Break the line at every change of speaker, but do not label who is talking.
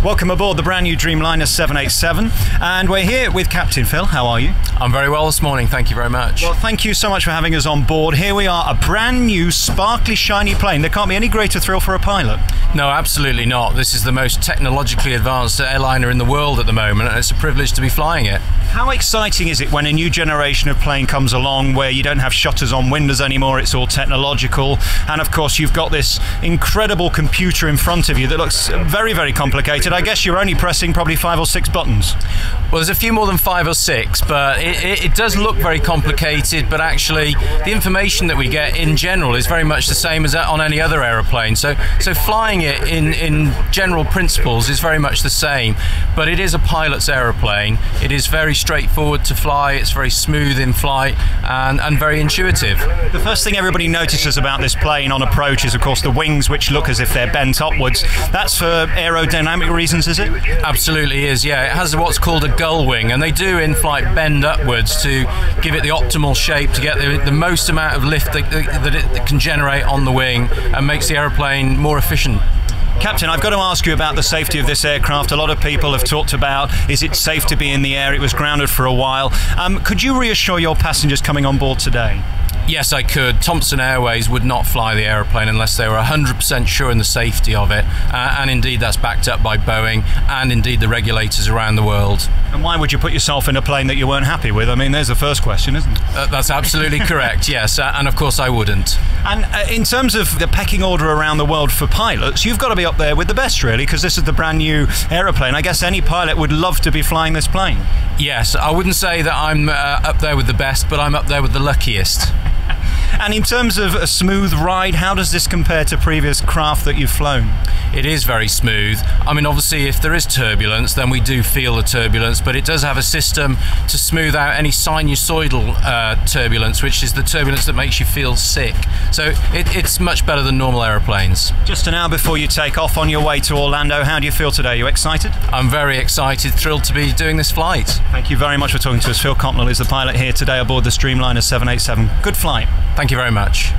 Welcome aboard the brand new Dreamliner 787, and we're here with Captain Phil. How are you?
I'm very well this morning, thank you very much.
Well, thank you so much for having us on board. Here we are, a brand new, sparkly, shiny plane. There can't be any greater thrill for a pilot.
No, absolutely not. This is the most technologically advanced airliner in the world at the moment, and it's a privilege to be flying it.
How exciting is it when a new generation of plane comes along where you don't have shutters on windows anymore, it's all technological, and of course you've got this incredible computer in front of you that looks very, very complicated. I guess you're only pressing probably 5 or 6 buttons.
Well, there's a few more than 5 or 6, but it does look very complicated, but actually the information that we get in general is very much the same as on any other aeroplane. So flying it in general principles is very much the same, but it is a pilot's aeroplane. It is very straightforward to fly, it's very smooth in flight and very intuitive.
The first thing everybody notices about this plane on approach is of course the wings, which look as if they're bent upwards. That's for aerodynamic reasons, is it?
Absolutely is, yeah. It has what's called a gull wing, and they do in flight bend upwards to give it the optimal shape, to get the most amount of lift that it can generate on the wing, and makes the aeroplane more efficient.
Captain, I've got to ask you about the safety of this aircraft. A lot of people have talked about, is it safe to be in the air? It was grounded for a while. Could you reassure your passengers coming on board today?
Yes, I could. Thomson Airways would not fly the aeroplane unless they were 100% sure in the safety of it, and indeed that's backed up by Boeing and indeed the regulators around the world.
And why would you put yourself in a plane that you weren't happy with? I mean, there's the first question, isn't it?
That's absolutely correct, yes, and of course I wouldn't.
And in terms of the pecking order around the world for pilots, you've got to be up there with the best, really, because this is the brand new aeroplane. I guess any pilot would love to be flying this plane.
Yes, I wouldn't say that I'm up there with the best, but I'm up there with the luckiest.
And in terms of a smooth ride, how does this compare to previous craft that you've flown?
It is very smooth. I mean, obviously if there is turbulence, then we do feel the turbulence, but it does have a system to smooth out any sinusoidal turbulence, which is the turbulence that makes you feel sick. So it's much better than normal aeroplanes.
Just an hour before you take off on your way to Orlando, how do you feel today? Are you excited?
I'm very excited, thrilled to be doing this flight.
Thank you very much for talking to us. Phil Copnall is the pilot here today aboard the Dreamliner 787. Good flight.
Thank you very much.